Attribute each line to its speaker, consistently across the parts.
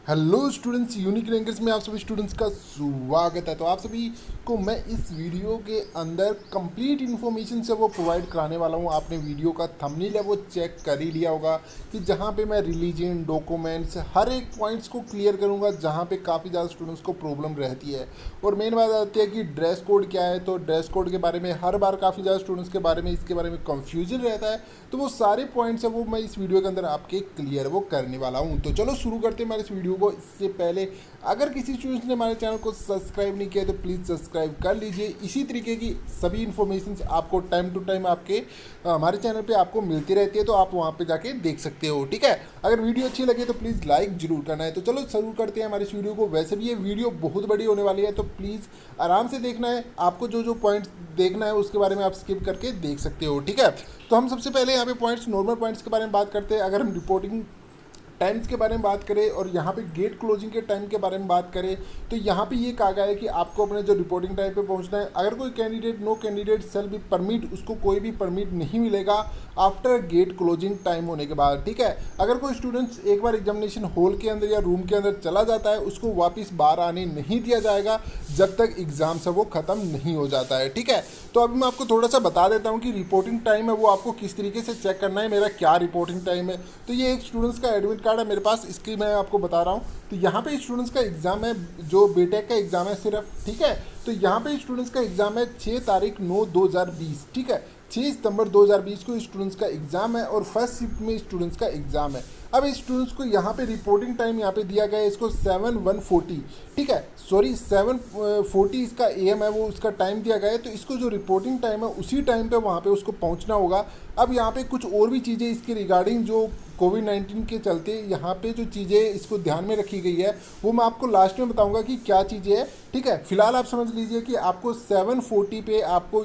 Speaker 1: Hello students, unique rankers में आप सभी स्टूडेंट्स का स्वागत है। तो आप सभी को मैं इस वीडियो के अंदर कंप्लीट इन्फॉर्मेशन से वो प्रोवाइड कराने वाला हूँ। आपने वीडियो का थंबनेल है वो चेक कर ही लिया होगा कि जहाँ पे मैं रिलीजन, डॉक्यूमेंट्स, हर एक पॉइंट्स को क्लियर करूँगा जहाँ पे काफ़ी ज़्यादा स्टूडेंट्स को प्रॉब्लम रहती है। और मेन बात आती है कि ड्रेस कोड क्या है। तो ड्रेस कोड के बारे में हर बार काफ़ी ज़्यादा स्टूडेंट्स के बारे में इसके बारे में कन्फ्यूजन रहता है। तो वो सारे पॉइंट्स है वो मैं इस वीडियो के अंदर आपके क्लियर वो करने वाला हूँ। तो चलो शुरू करते हैं हमारे इस वीडियो को। इससे पहले अगर किसी स्टूडेंट्स ने हमारे चैनल को सब्सक्राइब नहीं किया तो प्लीज़ सब्सक्राइब कर लीजिए। इसी तरीके की सभी इन्फॉर्मेशन आपको टाइम टू टाइम आपके हमारे चैनल पे आपको मिलती रहती है, तो आप वहाँ पे जाके देख सकते हो। ठीक है, अगर वीडियो अच्छी लगे तो प्लीज़ लाइक जरूर करना है। तो चलो शुरू करते हैं हमारे इस वीडियो को। वैसे भी ये वीडियो बहुत बड़ी होने वाली है, तो प्लीज़ आराम से देखना है। आपको जो जो पॉइंट्स देखना है उसके बारे में आप स्किप करके देख सकते हो। ठीक है, तो हम सबसे पहले यहाँ पे पॉइंट्स, नॉर्मल पॉइंट्स के बारे में बात करते हैं। अगर हम रिपोर्टिंग टाइम्स के बारे में बात करें और यहाँ पे गेट क्लोजिंग के टाइम के बारे में बात करें, तो यहाँ पे ये कहा गया है कि आपको अपने जो रिपोर्टिंग टाइम पे पहुँचना है। अगर कोई candidate, no candidate shall be permit, उसको कोई भी परमिट नहीं मिलेगा आफ्टर गेट क्लोजिंग टाइम होने के बाद। ठीक है, अगर कोई स्टूडेंट्स एक बार एग्जामिनेशन हॉल के अंदर या रूम के अंदर चला जाता है, उसको वापस बाहर आने नहीं दिया जाएगा जब तक एग्जाम से वो ख़त्म नहीं हो जाता है। ठीक है, तो अभी मैं आपको थोड़ा सा बता देता हूँ कि रिपोर्टिंग टाइम है वो आपको किस तरीके से चेक करना है। मेरा क्या रिपोर्टिंग टाइम है, तो ये एक स्टूडेंट्स का एडमिट कार्ड है मेरे पास, इसकी मैं आपको बता रहा हूँ। तो यहाँ पे स्टूडेंट्स का एग्ज़ाम है, जो बीटेक का एग्ज़ाम है सिर्फ। ठीक है, तो यहाँ पे स्टूडेंट्स का एग्ज़ाम है 6 तारीख 9/2020। ठीक है, 6 सितंबर 2020 को स्टूडेंट्स का एग्ज़ाम है और फर्स्ट शिफ्ट में स्टूडेंट्स का एग्ज़ाम है। अब स्टूडेंट्स को यहाँ पे रिपोर्टिंग टाइम यहाँ पे दिया गया है इसको 7:140। ठीक है, सॉरी 7:40 इसका एम है, वो उसका टाइम दिया गया है। तो इसको जो रिपोर्टिंग टाइम है उसी टाइम पे वहाँ पे उसको पहुँचना होगा। अब यहाँ पे कुछ और भी चीज़ें इसके रिगार्डिंग जो कोविड-19 के चलते यहाँ पे जो चीज़ें इसको ध्यान में रखी गई है वो मैं आपको लास्ट में बताऊँगा कि क्या चीज़ें हैं। ठीक है, फिलहाल आप समझ लीजिए कि आपको 7:40 पे आपको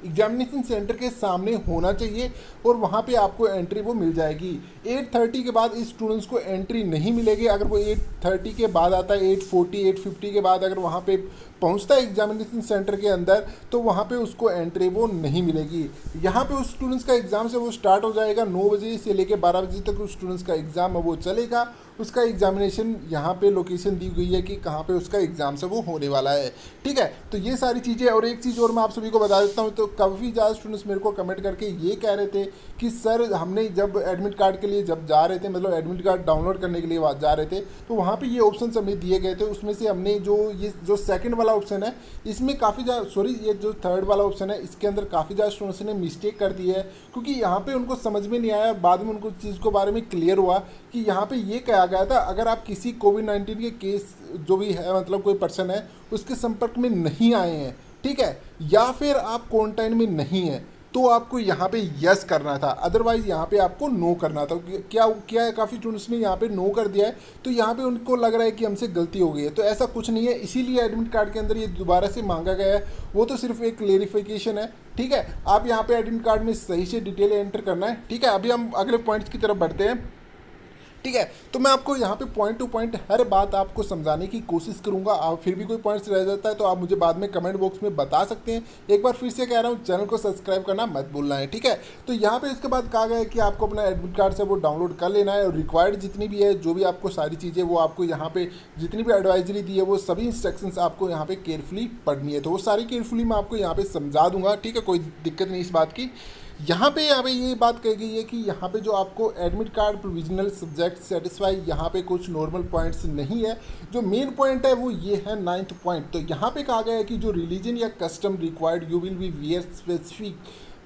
Speaker 1: एग्जामिनेशन सेंटर के सामने होना चाहिए और वहाँ पे आपको एंट्री वो मिल जाएगी। 8:30 के बाद इस स्टूडेंट्स को एंट्री नहीं मिलेगी। अगर वो 8:30 के बाद आता है, 8:40, 8:50 के बाद अगर वहाँ पे पहुँचता है एग्जामिनेशन सेंटर के अंदर, तो वहाँ पे उसको एंट्री वो नहीं मिलेगी। यहाँ पे उस स्टूडेंट्स का एग्ज़ाम से वो स्टार्ट हो जाएगा 9 बजे से लेकर 12 बजे तक उस स्टूडेंट्स का एग्ज़ाम है वो चलेगा। उसका एग्जामिनेशन यहाँ पे लोकेशन दी गई है कि कहाँ पे उसका एग्ज़ाम से वो होने वाला है। ठीक है, तो ये सारी चीज़ें। और एक चीज़ और मैं आप सभी को बता देता हूँ, तो काफ़ी ज़्यादा स्टूडेंट्स मेरे को कमेंट करके ये कह रहे थे कि सर हमने जब एडमिट कार्ड के लिए जब जा रहे थे, मतलब एडमिट कार्ड डाउनलोड करने के लिए जा रहे थे, तो वहाँ पे ये ऑप्शन हमें दिए गए थे। उसमें से हमने जो सेकंड वाला ऑप्शन है इसमें काफ़ी ज़्यादा, सॉरी ये जो थर्ड वाला ऑप्शन है इसके अंदर काफ़ी ज़्यादा स्टूडेंट्स ने मिस्टेक कर दी है, क्योंकि यहाँ पे उनको समझ में नहीं आया। बाद में उनको चीज़ को बारे में क्लियर हुआ कि यहाँ पे ये कहा गया था अगर आप किसी कोविड-19 के केस जो भी है, मतलब कोई पर्सन है उसके संपर्क में नहीं आए हैं, ठीक है, या फिर आप क्वारंटाइन में नहीं हैं, तो आपको यहाँ पे यस करना था, अदरवाइज यहाँ पे आपको नो करना था। क्या है, काफ़ी स्टूडेंट्स ने यहाँ पे नो कर दिया है, तो यहाँ पे उनको लग रहा है कि हमसे गलती हो गई है। तो ऐसा कुछ नहीं है, इसीलिए एडमिट कार्ड के अंदर ये दोबारा से मांगा गया है। वो तो सिर्फ एक क्लेरिफिकेशन है। ठीक है, आप यहाँ पे एडमिट कार्ड में सही से डिटेल एंटर करना है। ठीक है, अभी हम अगले पॉइंट्स की तरफ बढ़ते हैं। ठीक है, तो मैं आपको यहाँ पे पॉइंट टू पॉइंट हर बात आपको समझाने की कोशिश करूँगा। आप फिर भी कोई पॉइंट्स रह जाता है तो आप मुझे बाद में कमेंट बॉक्स में बता सकते हैं। एक बार फिर से कह रहा हूँ, चैनल को सब्सक्राइब करना मत भूलना है। ठीक है, तो यहाँ पे इसके बाद कहा गया है कि आपको अपना एडमिट कार्ड से वो डाउनलोड कर लेना है और रिक्वायर्ड जितनी भी है, जो भी आपको सारी चीज़ें वो आपको यहाँ पे जितनी भी एडवाइजरी दी है वो सभी इंस्ट्रक्शंस आपको यहाँ पे केयरफुली पढ़नी है। तो वो सारी केयरफुली मैं आपको यहाँ पे समझा दूंगा। ठीक है, कोई दिक्कत नहीं इस बात की। यहाँ पे ये बात कही गई है कि यहाँ पे जो आपको admit card provisional subject satisfy, यहाँ पे कुछ नॉर्मल पॉइंट्स नहीं है। जो मेन पॉइंट है वो ये है 9th पॉइंट। तो यहाँ पे कहा गया है कि जो रिलीजन या custom required you will be wear specific.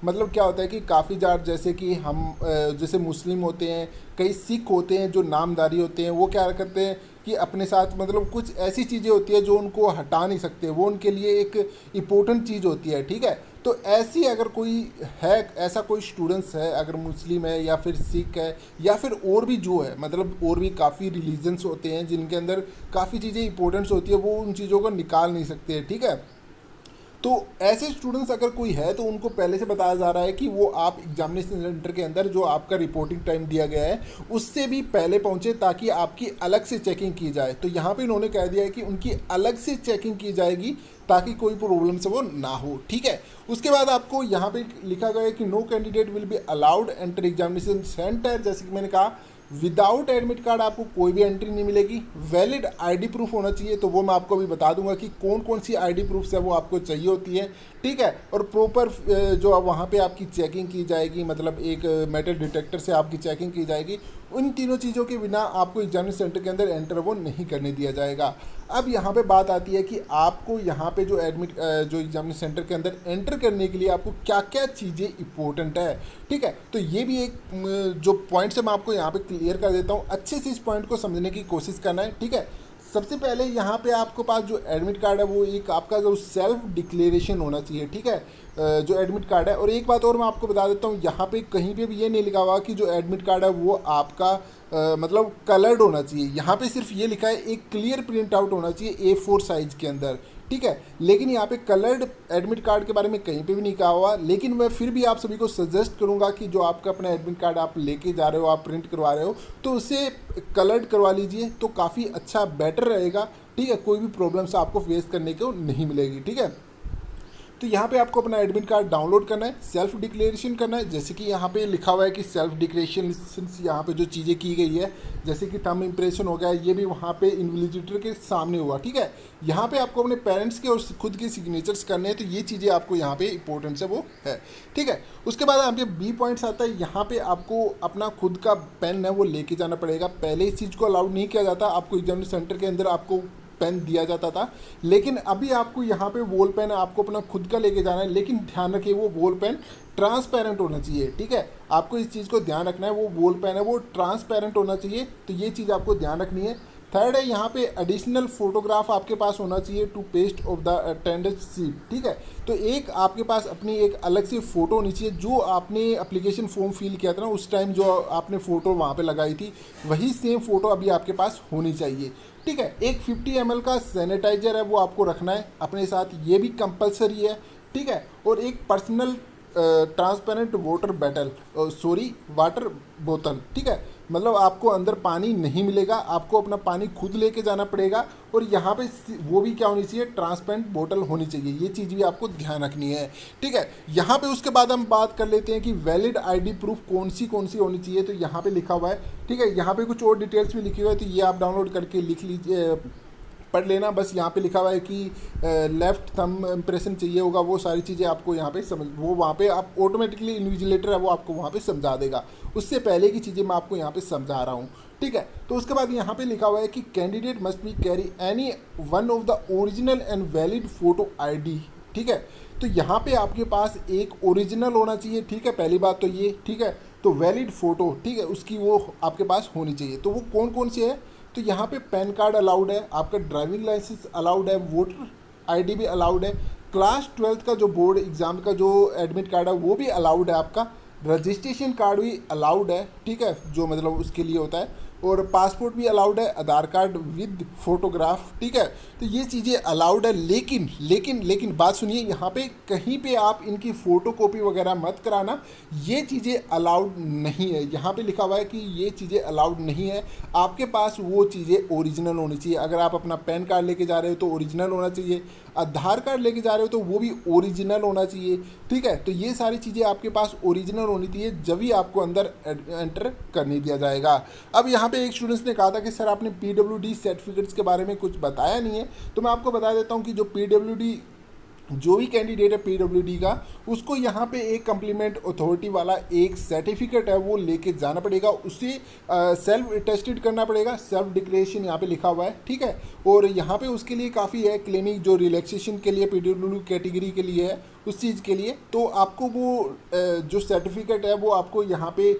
Speaker 1: मतलब क्या होता है कि काफ़ी ज़्यादा, जैसे कि हम जैसे मुस्लिम होते हैं, कई सिख होते हैं जो नामधारी होते हैं, वो क्या करते हैं कि अपने साथ, मतलब कुछ ऐसी चीज़ें होती है जो उनको हटा नहीं सकते, वो उनके लिए एक इम्पोर्टेंट चीज़ होती है। ठीक है, तो ऐसी अगर कोई है, ऐसा कोई स्टूडेंट्स है, अगर मुस्लिम है या फिर सिख है या फिर और भी जो है, मतलब और भी काफ़ी रिलीजन्स होते हैं जिनके अंदर काफ़ी चीज़ें इंपॉर्टेंट्स होती है, वो उन चीज़ों को निकाल नहीं सकते। ठीक है, तो ऐसे स्टूडेंट्स अगर कोई है तो उनको पहले से बताया जा रहा है कि वो आप एग्जामिनेशन सेंटर के अंदर जो आपका रिपोर्टिंग टाइम दिया गया है उससे भी पहले पहुंचे, ताकि आपकी अलग से चेकिंग की जाए। तो यहाँ पे इन्होंने कह दिया है कि उनकी अलग से चेकिंग की जाएगी ताकि कोई प्रॉब्लम से वो ना हो। ठीक है, उसके बाद आपको यहाँ पे लिखा गया है कि no candidate will be allowed enter examination centre. जैसे कि मैंने कहा विदाउट एडमिट कार्ड आपको कोई भी एंट्री नहीं मिलेगी। वैलिड आईडी प्रूफ होना चाहिए, तो वो मैं आपको अभी बता दूंगा कि कौन कौन सी आईडी प्रूफ्स है वो आपको चाहिए होती है, ठीक है। और प्रॉपर जो अब वहाँ पे आपकी चेकिंग की जाएगी, मतलब एक मेटल डिटेक्टर से आपकी चेकिंग की जाएगी। उन तीनों चीज़ों के बिना आपको एग्जामिनेशन सेंटर के अंदर एंटर वो नहीं करने दिया जाएगा। अब यहाँ पे बात आती है कि आपको यहाँ पे जो एग्जामिनेशन सेंटर के अंदर एंटर करने के लिए आपको क्या क्या चीज़ें इंपॉर्टेंट है, ठीक है। तो ये भी एक जो पॉइंट्स है मैं आपको यहाँ पे क्लियर कर देता हूँ, अच्छे से इस पॉइंट को समझने की कोशिश करना है, ठीक है। सबसे पहले यहाँ पे आपके पास जो एडमिट कार्ड है वो एक आपका जो सेल्फ डिक्लेरेशन होना चाहिए, ठीक है, जो एडमिट कार्ड है। और एक बात और मैं आपको बता देता हूँ, यहाँ पे कहीं पे भी ये नहीं लिखा हुआ कि जो एडमिट कार्ड है वो आपका मतलब कलर्ड होना चाहिए। यहाँ पे सिर्फ ये लिखा है एक क्लियर प्रिंट आउट होना चाहिए A4 साइज के अंदर, ठीक है। लेकिन यहाँ पे कलर्ड एडमिट कार्ड के बारे में कहीं पे भी नहीं कहा हुआ। लेकिन मैं फिर भी आप सभी को सजेस्ट करूँगा कि जो आपका अपना एडमिट कार्ड आप लेके जा रहे हो, आप प्रिंट करवा रहे हो, तो उसे कलर्ड करवा लीजिए, तो काफ़ी अच्छा बेटर रहेगा, ठीक है। कोई भी प्रॉब्लम्स आपको फेस करने को नहीं मिलेगी, ठीक है। तो यहाँ पे आपको अपना एडमिट कार्ड डाउनलोड करना है, सेल्फ डिक्लेरेशन करना है। जैसे कि यहाँ पे लिखा हुआ है कि सेल्फ डिक्लेरेशन यहाँ पे जो चीज़ें की गई है, जैसे कि थंब इम्प्रेशन हो गया, ये भी वहाँ पे इन्विजिलेटर के सामने हुआ, ठीक है। यहाँ पे आपको अपने पेरेंट्स के और खुद के सिग्नेचर्स करने हैं, तो ये चीज़ें आपको यहाँ पे इंपॉर्टेंस है वो है, ठीक है। उसके बाद यहाँ पे बी पॉइंट्स आता है, यहाँ पे आपको अपना खुद का पेन है वो लेके जाना पड़ेगा। पहले इस चीज़ को अलाउड नहीं किया जाता, आपको एग्जामिनेशन सेंटर के अंदर आपको पेन दिया जाता था, लेकिन अभी आपको यहाँ पे बॉल पेन आपको अपना खुद का लेके जाना है। लेकिन ध्यान रखिए वो बॉल पेन ट्रांसपेरेंट होना चाहिए, ठीक है। आपको इस चीज़ को ध्यान रखना है, वो बॉल पेन है वो ट्रांसपेरेंट होना चाहिए, तो ये चीज़ आपको ध्यान रखनी है। थर्ड है, यहाँ पे एडिशनल फोटोग्राफ आपके पास होना चाहिए to paste of the attendance sheet, ठीक है। तो एक आपके पास अपनी एक अलग से फ़ोटो होनी चाहिए, जो आपने एप्लीकेशन फॉर्म फिल किया था ना उस टाइम जो आपने फ़ोटो वहाँ पे लगाई थी, वही सेम फ़ोटो अभी आपके पास होनी चाहिए, ठीक है। एक 50 ml का सैनिटाइजर है वो आपको रखना है अपने साथ, ये भी कंपलसरी है, ठीक है। और एक पर्सनल ट्रांसपेरेंट वाटर बोतल, ठीक है। मतलब आपको अंदर पानी नहीं मिलेगा, आपको अपना पानी खुद लेके जाना पड़ेगा। और यहाँ पे वो भी क्या होनी चाहिए, ट्रांसपेरेंट बोतल होनी चाहिए, ये चीज़ भी आपको ध्यान रखनी है, ठीक है। यहाँ पे उसके बाद हम बात कर लेते हैं कि वैलिड आईडी प्रूफ कौन सी होनी चाहिए। तो यहाँ पे लिखा हुआ है, ठीक है, यहाँ पे कुछ और डिटेल्स भी लिखी हुई है, तो ये आप डाउनलोड करके लिख लीजिए, पढ़ लेना। बस यहाँ पे लिखा हुआ है कि लेफ़्ट थंब इम्प्रेशन चाहिए होगा, वो सारी चीज़ें आपको यहाँ पे समझ, वो वहाँ पे आप ऑटोमेटिकली इन्विजिलेटर है वो आपको वहाँ पे समझा देगा, उससे पहले की चीज़ें मैं आपको यहाँ पे समझा रहा हूँ, ठीक है। तो उसके बाद यहाँ पे लिखा हुआ है कि candidate must be carry any one of the original and valid photo ID, ठीक है। तो यहाँ पे आपके पास एक ओरिजिनल होना चाहिए, ठीक है, पहली बात तो ये, ठीक है। तो वैलिड फ़ोटो, ठीक है, उसकी वो आपके पास होनी चाहिए। तो वो कौन कौन सी है, तो यहाँ पे पैन कार्ड अलाउड है, आपका ड्राइविंग लाइसेंस अलाउड है, वोटर ID भी अलाउड है, क्लास 12th का जो बोर्ड एग्ज़ाम का जो एडमिट कार्ड है वो भी अलाउड है, आपका रजिस्ट्रेशन कार्ड भी अलाउड है, ठीक है, जो मतलब उसके लिए होता है, और पासपोर्ट भी अलाउड है, आधार कार्ड विद फोटोग्राफ, ठीक है। तो ये चीज़ें अलाउड है। लेकिन बात सुनिए, यहाँ पे कहीं पे आप इनकी फ़ोटोकॉपी वगैरह मत कराना, ये चीज़ें अलाउड नहीं है। यहाँ पे लिखा हुआ है कि ये चीज़ें अलाउड नहीं है, आपके पास वो चीज़ें ओरिजिनल होनी चाहिए। अगर आप अपना पैन कार्ड लेके जा रहे हो तो ओरिजिनल होना चाहिए, आधार कार्ड लेके जा रहे हो तो वो भी ओरिजिनल होना चाहिए, ठीक है। तो ये सारी चीज़ें आपके पास ओरिजिनल होनी चाहिए, जब ही आपको अंदर एंटर करने दिया जाएगा। अब यहाँ पे एक स्टूडेंट्स ने कहा था कि सर आपने PWD सर्टिफिकेट्स के बारे में कुछ बताया नहीं है, तो मैं आपको बता देता हूँ कि जो PWD जो भी कैंडिडेट है PWD का, उसको यहाँ पे एक कम्प्लीमेंट अथॉरिटी वाला एक सर्टिफिकेट है वो लेके जाना पड़ेगा, उसे सेल्फ अटेस्टेड करना पड़ेगा, सेल्फ डिक्लेरेशन यहाँ पे लिखा हुआ है, ठीक है। और यहाँ पे उसके लिए काफ़ी है क्लेमिंग, जो रिलैक्सेशन के लिए PWD कैटेगरी के लिए है उस चीज़ के लिए, तो आपको वो जो सर्टिफिकेट है वो आपको यहाँ पे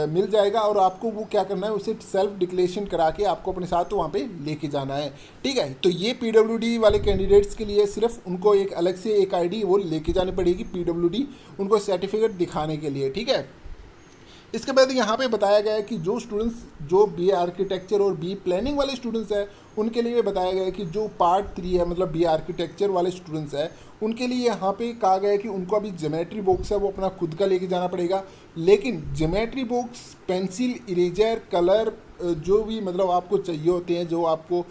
Speaker 1: मिल जाएगा, और आपको वो क्या करना है, उसे सेल्फ डिक्लेरेशन करा के आपको अपने साथ वहाँ पे लेके जाना है, ठीक है। तो ये PWD वाले कैंडिडेट्स के लिए सिर्फ उनको एक अलग से एक ID वो लेके जानी पड़ेगी PWD, उनको सर्टिफिकेट दिखाने के लिए, ठीक है। इसके बाद यहाँ पे बताया गया है कि जो स्टूडेंट्स जो BA आर्किटेक्चर और BA प्लानिंग वाले स्टूडेंट्स हैं उनके लिए बताया गया है कि जो पार्ट 3 है, मतलब BA आर्किटेक्चर वाले स्टूडेंट्स हैं उनके लिए यहाँ पे कहा गया है कि उनको अभी ज्योमेट्री बॉक्स है वो अपना खुद का लेके जाना पड़ेगा। लेकिन geometry box, pencil, eraser, colour जो भी मतलब आपको चाहिए होते हैं, जो आपको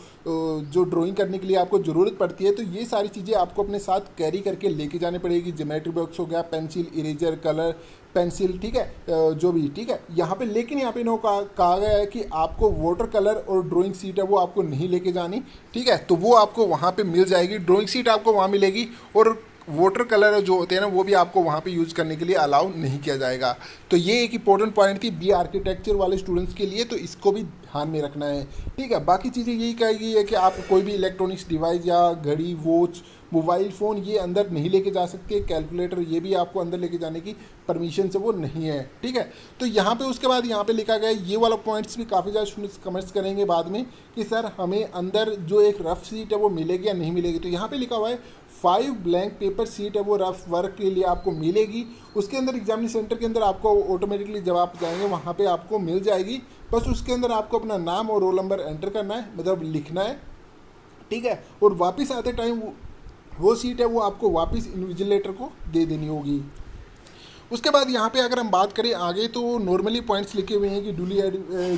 Speaker 1: जो ड्राइंग करने के लिए आपको ज़रूरत पड़ती है, तो ये सारी चीज़ें आपको अपने साथ कैरी करके लेके जानी पड़ेगी। ज्योमेट्री बॉक्स हो गया, पेंसिल, इरेजर, कलर पेंसिल, ठीक है, जो भी, ठीक है। यहाँ पे लेकिन यहाँ पे इन्होंने कहा गया है कि आपको वाटर कलर और ड्राइंग शीट है वो आपको नहीं लेके जानी, ठीक है। तो वो आपको वहाँ पे मिल जाएगी, ड्राइंग शीट आपको वहाँ मिलेगी, और वाटर कलर जो होते हैं ना वो भी आपको वहाँ पे यूज़ करने के लिए अलाउ नहीं किया जाएगा। तो ये एक इंपॉर्टेंट पॉइंट थी बी आर्किटेक्चर वाले स्टूडेंट्स के लिए, तो इसको भी ध्यान में रखना है, ठीक है। बाकी चीज़ें यही कही गई है कि आप कोई भी इलेक्ट्रॉनिक्स डिवाइस या घड़ी, वॉच, मोबाइल फ़ोन ये अंदर नहीं लेके जा सकते, कैलकुलेटर ये भी आपको अंदर लेके जाने की परमिशन से वो नहीं है, ठीक है। तो यहाँ पे उसके बाद यहाँ पे लिखा गया है, ये वाला पॉइंट्स भी काफ़ी ज़्यादा स्टूडेंट्स कमेंट्स करेंगे बाद में कि सर हमें अंदर जो एक रफ सीट है वो मिलेगी या नहीं मिलेगी। तो यहाँ पे लिखा हुआ है 5 ब्लैंक पेपर सीट है वो रफ वर्क के लिए आपको मिलेगी। उसके अंदर एग्जामिनेशन सेंटर के अंदर आपको ऑटोमेटिकली जब आप जाएंगे वहाँ पे आपको मिल जाएगी। बस उसके अंदर आपको अपना नाम और रोल नंबर एंटर करना है, मतलब लिखना है, ठीक है। और वापस आते टाइम वो सीट है वो आपको वापस इन्विजिलेटर को दे देनी होगी। उसके बाद यहाँ पे अगर हम बात करें आगे, तो नॉर्मली पॉइंट्स लिखे हुए हैं कि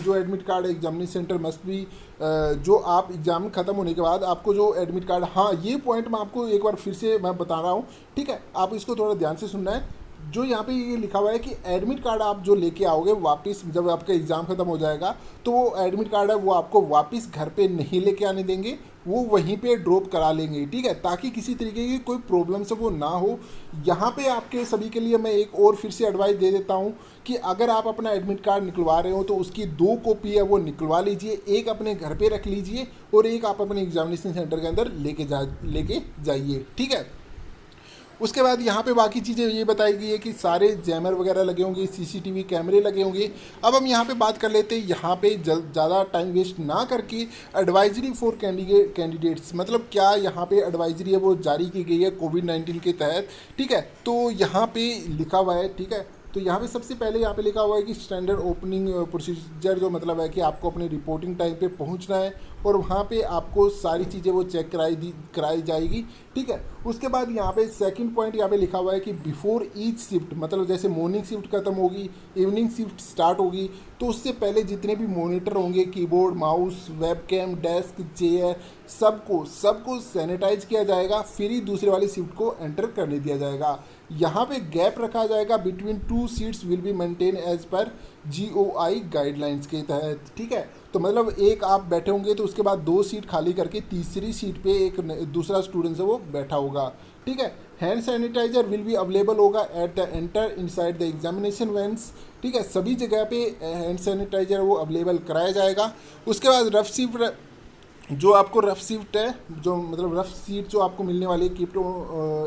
Speaker 1: जो admit card examination centre must भी, जो आप एग्जाम खत्म होने के बाद आपको जो एडमिट कार्ड, हाँ ये पॉइंट मैं आपको एक बार फिर से मैं बता रहा हूँ, ठीक है, आप इसको थोड़ा ध्यान से सुनना है। जो यहाँ पे ये लिखा हुआ है कि एडमिट कार्ड आप जो लेके आओगे वापस जब आपका एग्ज़ाम खत्म हो जाएगा, तो वो एडमिट कार्ड है वो आपको वापस घर पे नहीं लेके आने देंगे, वो वहीं पे ड्रॉप करा लेंगे, ठीक है, ताकि किसी तरीके की कोई प्रॉब्लम से वो ना हो। यहाँ पे आपके सभी के लिए मैं एक और फिर से एडवाइस दे देता हूँ कि अगर आप अपना एडमिट कार्ड निकलवा रहे हो तो उसकी 2 कॉपी है वो निकलवा लीजिए, एक अपने घर पे रख लीजिए और एक आप अपने एग्जामिनेशन सेंटर के अंदर लेके जाइए, ठीक है। उसके बाद यहाँ पे बाकी चीज़ें ये बताई गई है कि सारे जैमर वगैरह लगे होंगे, सीसीटीवी कैमरे लगे होंगे। अब हम यहाँ पे बात कर लेते हैं, यहाँ पे ज़्यादा टाइम वेस्ट ना करके एडवाइजरी फॉर कैंडिडेट्स, मतलब क्या यहाँ पे एडवाइजरी है वो जारी की गई है कोविड-19 के तहत, ठीक है। तो यहाँ पे लिखा हुआ है, ठीक है। तो यहाँ पे सबसे पहले यहाँ पे लिखा हुआ है कि स्टैंडर्ड ओपनिंग प्रोसीजर, जो मतलब है कि आपको अपने रिपोर्टिंग टाइम पे पहुँचना है और वहाँ पे आपको सारी चीज़ें वो चेक कराई जाएगी, ठीक है। उसके बाद यहाँ पे सेकंड पॉइंट यहाँ पे लिखा हुआ है कि बिफोर ईच शिफ्ट, मतलब जैसे मॉर्निंग शिफ्ट खत्म होगी, इवनिंग शिफ्ट स्टार्ट होगी, तो उससे पहले जितने भी मॉनिटर होंगे, keyboard, mouse, webcam, desk, chair, सबको सैनिटाइज किया जाएगा, फिर ही दूसरे वाली शिफ्ट को एंटर करने दिया जाएगा। यहाँ पे गैप रखा जाएगा between 2 seats will be maintain as per GOI guidelines के तहत, ठीक है। तो मतलब एक आप बैठे होंगे तो उसके बाद 2 सीट खाली करके तीसरी सीट पे एक दूसरा स्टूडेंट है वो बैठा होगा, ठीक है। Hand sanitiser will be available होगा at the enter inside the examination vans, ठीक है, सभी जगह पे हैंड सैनिटाइजर वो अवेलेबल कराया जाएगा। उसके बाद रफ शिफ्ट, जो आपको रफ शिफ्ट है, जो मतलब रफ सीट जो आपको मिलने वाली है, keep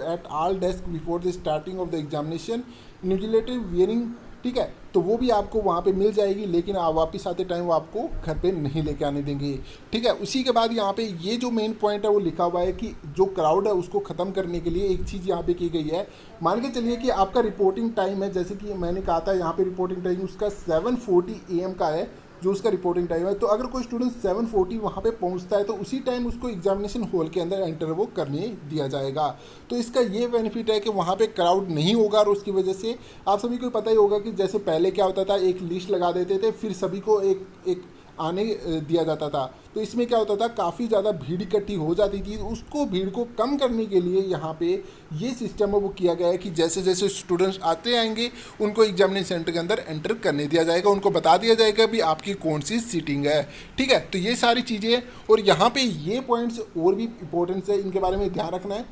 Speaker 1: at all desk before the starting of the examination invigilative wearing, ठीक है। तो वो भी आपको वहाँ पे मिल जाएगी, लेकिन आप वापस आते टाइम वो आपको घर पे नहीं लेके आने देंगे, ठीक है। उसी के बाद यहाँ पे ये जो मेन पॉइंट है वो लिखा हुआ है कि जो क्राउड है उसको ख़त्म करने के लिए एक चीज़ यहाँ पे की गई है। मान के चलिए कि आपका रिपोर्टिंग टाइम है, जैसे कि मैंने कहा था यहाँ पे रिपोर्टिंग टाइम उसका 7:40 AM का है, जो उसका रिपोर्टिंग टाइम है। तो अगर कोई स्टूडेंट 7:40 वहाँ पे पहुँचता है तो उसी टाइम उसको एग्जामिनेशन हॉल के अंदर एंटर वो करने दिया जाएगा। तो इसका ये बेनिफिट है कि वहाँ पे क्राउड नहीं होगा, और उसकी वजह से आप सभी को पता ही होगा कि जैसे पहले क्या होता था, एक लिस्ट लगा देते थे, फिर सभी को एक आने दिया जाता था। तो इसमें क्या होता था, काफ़ी ज़्यादा भीड़ इकट्ठी हो जाती थी। उसको भीड़ को कम करने के लिए यहाँ पे ये सिस्टम है वो किया गया है कि जैसे जैसे स्टूडेंट्स आते आएंगे उनको एग्जामिनेशन सेंटर के अंदर एंटर करने दिया जाएगा, उनको बता दिया जाएगा भी आपकी कौन सी सीटिंग है, ठीक है। तो ये सारी चीज़ें, और यहाँ पे ये पॉइंट्स और भी इंपॉर्टेंस है, इनके बारे में ध्यान रखना है।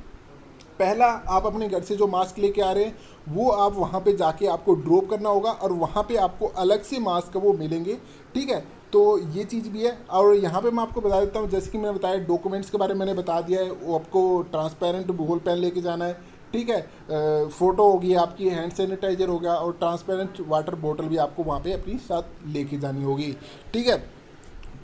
Speaker 1: पहला, आप अपने घर से जो मास्क लेके आ रहे हैं वो आप वहाँ पे जाके आपको ड्रॉप करना होगा, और वहाँ पे आपको अलग से मास्क वो मिलेंगे, ठीक है। तो ये चीज़ भी है। और यहाँ पे मैं आपको बता देता हूँ, जैसे कि मैंने बताया डॉक्यूमेंट्स के बारे में मैंने बता दिया है, वो आपको ट्रांसपेरेंट बॉल पेन लेके जाना है, ठीक है। फ़ोटो होगी आपकी, हैंड सैनिटाइजर हो गया, और ट्रांसपेरेंट वाटर बोतल भी आपको वहाँ पे अपनी साथ लेके जानी होगी, ठीक है।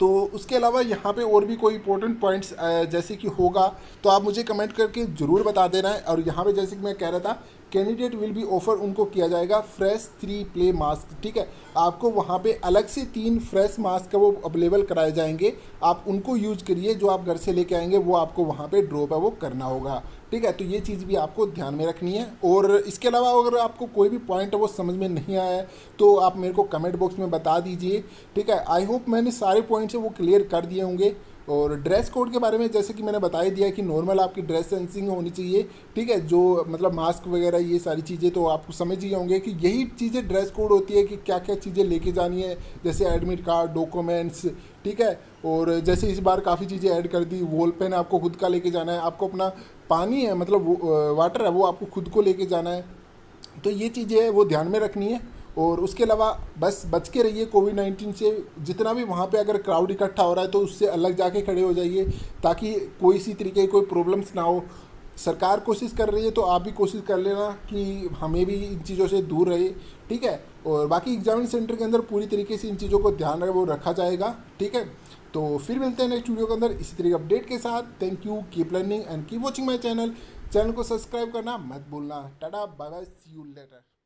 Speaker 1: तो उसके अलावा यहाँ पे और भी कोई इंपॉर्टेंट पॉइंट्स जैसे कि होगा तो आप मुझे कमेंट करके ज़रूर बता देना है। और यहाँ पे जैसे कि मैं कह रहा था कैंडिडेट विल बी ऑफर, उनको किया जाएगा फ्रेश 3 प्ले मास्क। ठीक है, आपको वहाँ पे अलग से 3 फ्रेश मास्क है वो अवेलेबल कराए जाएंगे, आप उनको यूज करिए। जो आप घर से लेके आएंगे वो आपको वहाँ पे ड्रॉप है वो करना होगा। ठीक है, तो ये चीज़ भी आपको ध्यान में रखनी है। और इसके अलावा अगर आपको कोई भी पॉइंट है वो समझ में नहीं आया है तो आप मेरे को कमेंट बॉक्स में बता दीजिए। ठीक है, आई होप मैंने सारे पॉइंट्स है वो क्लियर कर दिए होंगे। और ड्रेस कोड के बारे में जैसे कि मैंने बता ही दिया कि नॉर्मल आपकी ड्रेस सेंसिंग होनी चाहिए। ठीक है, जो मतलब मास्क वगैरह ये सारी चीज़ें तो आप समझ ही होंगे कि यही चीज़ें ड्रेस कोड होती है कि क्या क्या चीज़ें लेके जानी है, जैसे एडमिट कार्ड, डॉक्यूमेंट्स। ठीक है, और जैसे इस बार काफ़ी चीज़ें ऐड कर दी, वॉल पेन आपको खुद का लेके जाना है, आपको अपना पानी है मतलब वाटर है वो आपको खुद को लेके जाना है। तो ये चीज़ें है वो ध्यान में रखनी है। और उसके अलावा बस बच के रहिए कोविड-19 से। जितना भी वहाँ पे अगर क्राउड इकट्ठा हो रहा है तो उससे अलग जाके खड़े हो जाइए, ताकि कोई सी तरीके की कोई प्रॉब्लम्स ना हो। सरकार कोशिश कर रही है तो आप भी कोशिश कर लेना कि हमें भी इन चीज़ों से दूर रहे। ठीक है, और बाकी एग्जामिनेशन सेंटर के अंदर पूरी तरीके से इन चीज़ों को ध्यान वो रखा जाएगा। ठीक है, तो फिर मिलते हैं नेक्स्ट वीडियो के अंदर इसी तरीके अपडेट के साथ। Thank you, keep learning and keep watching my channel. Channel को सब्सक्राइब करना मत भूलना। Tata bye bye, see you letter.